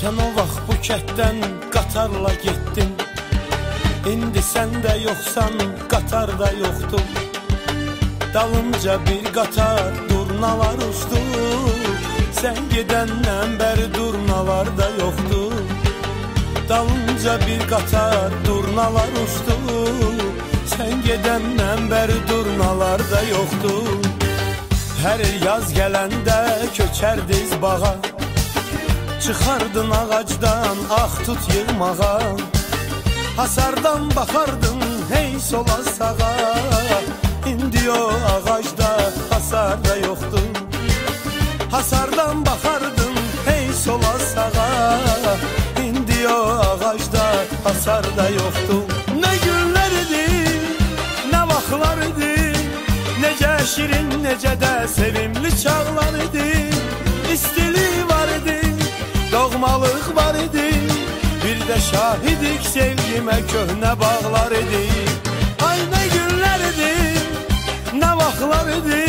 Sen o vaxt bu kətdən qatarla getdin. İndi sən də yoxsan, qatar da yoxdur. Dalınca bir qatar durnalar uçdu. Sən gedəndən bəri durnalar da yoxdur. Dalınca bir qatar durnalar uçdu. Sən gedəndən bəri durnalar da yoxdur. Hər yaz gələndə köçərdiz bağa. Çıxardın ağacdan ax tut yığmağa. Hasardan baxardın hey sola sağa. İndi o ağacda hasar da yoxdur. Hasardan baxardın hey sola sağa. İndi o ağacda hasar da yoxdur. Nə günlər idi, nə vaxtlar idi. Necə şirin, necə də sevimli çağlar idi. İstilik var idi, doğmalıq var idi. Bir də şahidik sevgimə köhnə bağlar idi. Ay nə günlər idi, nə vaxtlar idi.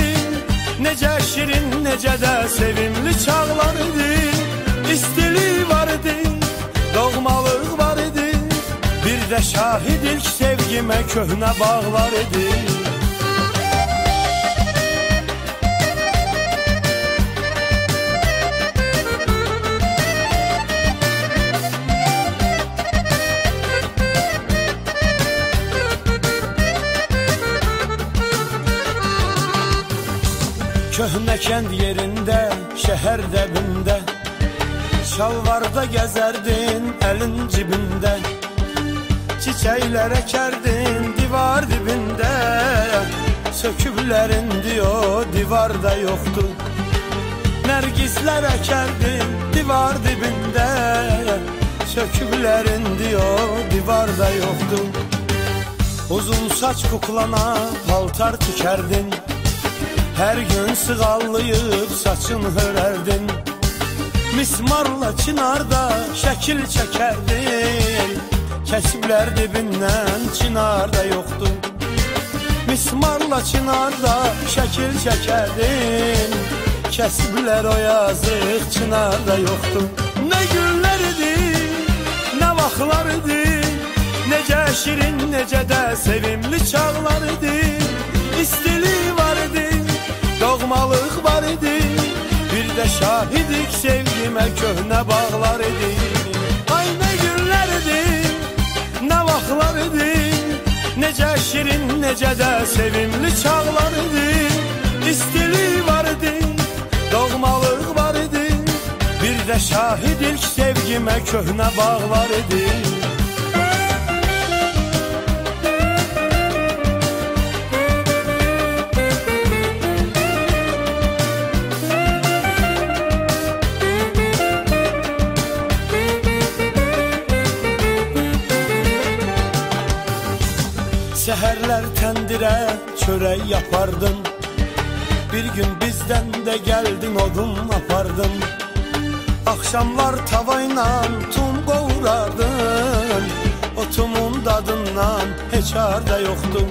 Necə şirin, necə də sevimli çağlar idi. İstilik var idi, doğmalıq var idi. Bir də şahidik sevgimə köhnə bağlar idi. Köhnə kənd yerində, şəhər dəbində. Şalvarda gəzərdin, əlin cibində. Çiçəklər əkərdin, divar dibində. Söküblərin diyor, divarda yoxdur. Nərgislər əkərdin, divar dibində. Söküblərin diyor, divarda yoxdur. Uzun saç kuklana paltar tikərdin. Hər gün sığallayıb saçın hörərdin. Mismarla çinarda şəkil çəkərdin. Kəsiblər dibindən çinarda yoxdur. Mismarla çinarda şəkil çəkərdin. Kəsiblər o yazıq çinarda yoxdur. Nə günlər idi, nə vaxtlar idi. Necə şirin, necə də sevimli çağlar idi. İstilik var idi, doğmalıq var idi. Bir də şahidik sevgimə köhnə bağlar idi. Ay nə günlər idi, nə vaxtlar idi. Necə şirin, necə də sevimli çağlar idi. İstilik var idi, doğmalıq var idi. Bir də şahidik sevgimə köhnə bağlar idi. Səhərlər təndirə çörək yapardın. Bir gün bizdən də gəldin odun apardın. Axşamlar tavayla tum qovurardın. O tumun dadından heç arda yoxdur.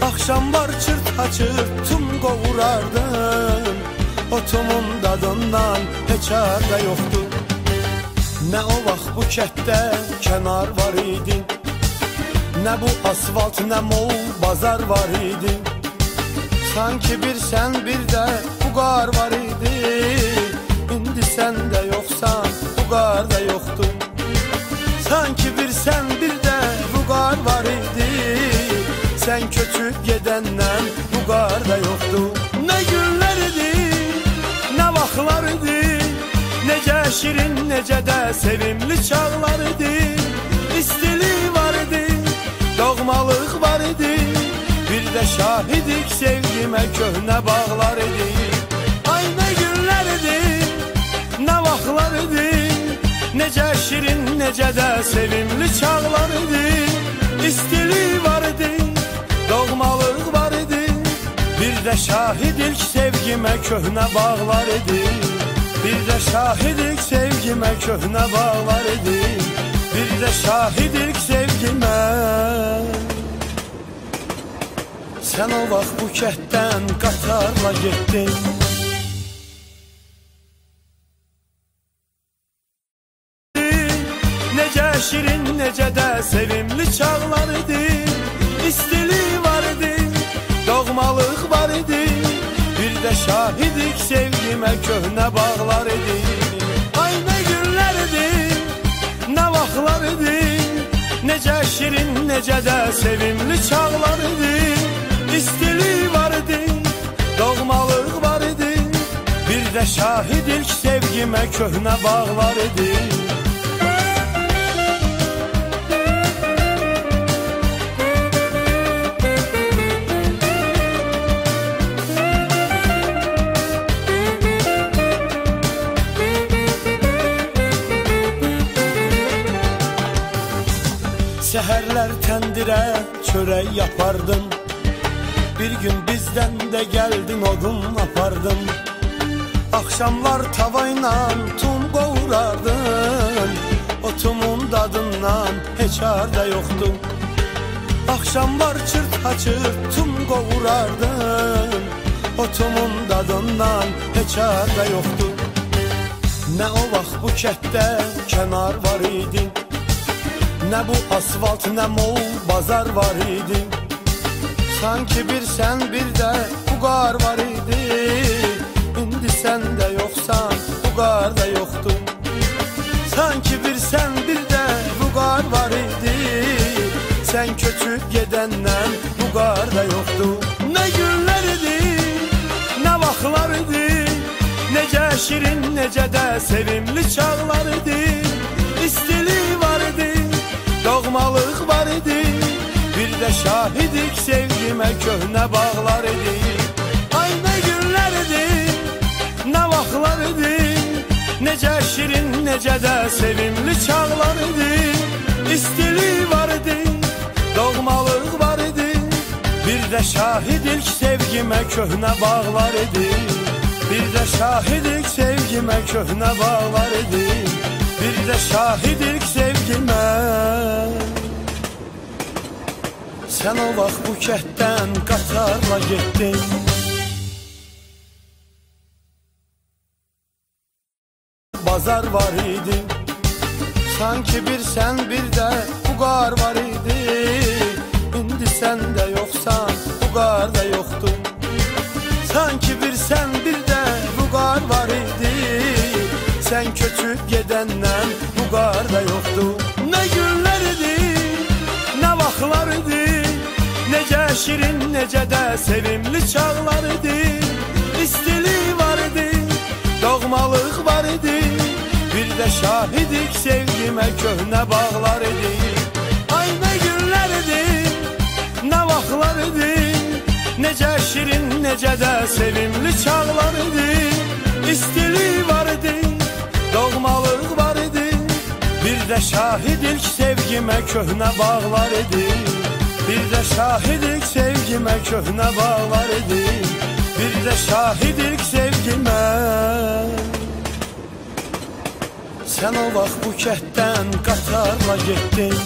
Axşamlar çırt-haçır tum qovurardın. O tumun dadından heç arda yoxdur. Nə o vaxt bu kətdə kənar var idi. Nə bu asfalt, nə mol bazar var idi. Sanki bir sən, bir də bu qar var idi. İndi sən də yoxsan, bu qar da yoxdur. Sanki bir sən, bir də bu qar var idi. Sən köçüb gedəndən bu qar da yoxdur. Nə günlər idi, nə vaxtlar idi. Necə şirin, necə də sevimli çağlar idi. İstilik var idi, doğmalıq var idi. Bir də şahidik sevgimə köhnə bağlar idi. Ay nə günlər idi, nə vaxtlar idi. Necə şirin, necə də sevimli çağlar idi. İstilik var idi, doğmalıq var idi. Bir də şahidik sevgimə köhnə bağlar idi. Bir də şahidik sevgimə köhnə bağlar idi. Bir də şahidik sevgimə. Sən o vaxt bu kətdən qatarla getdin. şirin, necə də sevimli çağlar idi. İstilik var idi, doğmalıq var idi. Bir də şahidik sevgimə köhnə bağlar idi. Ay nə günlər idi, nə vaxtlar idi. Necə şirin, necə də sevimli çağlar idi. İstilik var idi, doğmalıq var idi. Bir də şahidik sevgimə köhnə bağlar idi. Səhərlər təndirə çörək yapardın. Bir gün bizdən də gəldin odun apardın. Axşamlar tavayla tum qovurardın. O tumun dadından heç arda yoxdu. Axşamlar çırt-haçır tum qovurardın. O tumun dadından heç arda yoxdu. Nə o vaxt bu kətdə kənar var idi, nə bu asfalt, nə mol bazar var idi. Sanki bir sən, bir də bu qar var idi. İndi sən də yoxsan, bu qar da yoxdur. Sanki bir sən, bir də bu qar var idi. Sən köçüb gedəndən bu qar da yoxdur. Nə günlər idi, nə vaxtlar idi. Necə şirin, necə də sevimli çağlar idi. İstilik var idi, doğmalıq var idi. Bir də şahidik sevgimə köhnə bağlar idi. Ay nə günlər idi, nə vaxtlar idi. Necə şirin, necə də sevimli çağlar idi. İstilik var idi, doğmalıq var idi. Bir də şahidik sevgimə köhnə bağlar idi. Bir də şahidik sevgimə köhnə bağlar idi. Bir də şahidik sevgimə. Sən o vaxt bu kətdən qatarla getdin. Bazar var idi. Sanki bir sən, bir də bu qar var idi. İndi sən də yoxsan, bu qar da yoxdur. Sanki bir sən, bir də bu qar var idi. Sən köçüb gedəndən bu qar da yoxdur. Nə günlər idi, nə vaxtlar idi. Necə şirin, necə də sevimli çağlar idi. İstilik var idi, doğmalıq var idi. Bir də şahidik sevgimə köhnə bağlar idi. Ay nə günlər idi, nə vaxtlar idi. Necə şirin, necə də sevimli çağlar idi. İstilik var idi, doğmalıq var idi. Bir də şahidik sevgimə köhnə bağlar idi. Bir də şahidik sevgimə köhnə bağlar idi. Bir də şahidik sevgimə. Sən o vaxt bu kətdən qatarla getdin.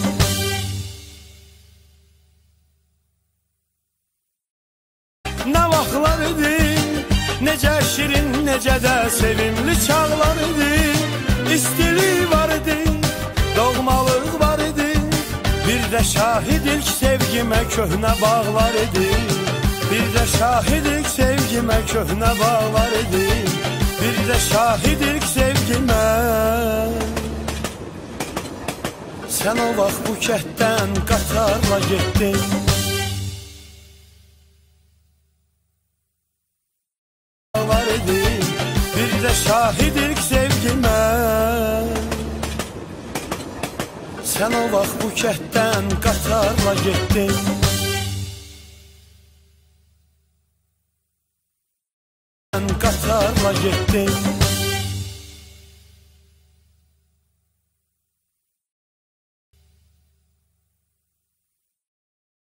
Nə vaxtlar idi, necə şirin, necə də sevimli çağlar idi. İstilik var idi, doğmalıq var idi. Bir də şahidik sevgimə köhnə bağlar idi. Bir də şahidik sevgimə köhnə bağlar idi. Bir də şahidik sevgimə. Sən o vaxt bu kətdən qatarla getdin. Bir də şahidik sevgimə. Sən o vaxt bu kətdən qatarla getdin. Qatarla getdin.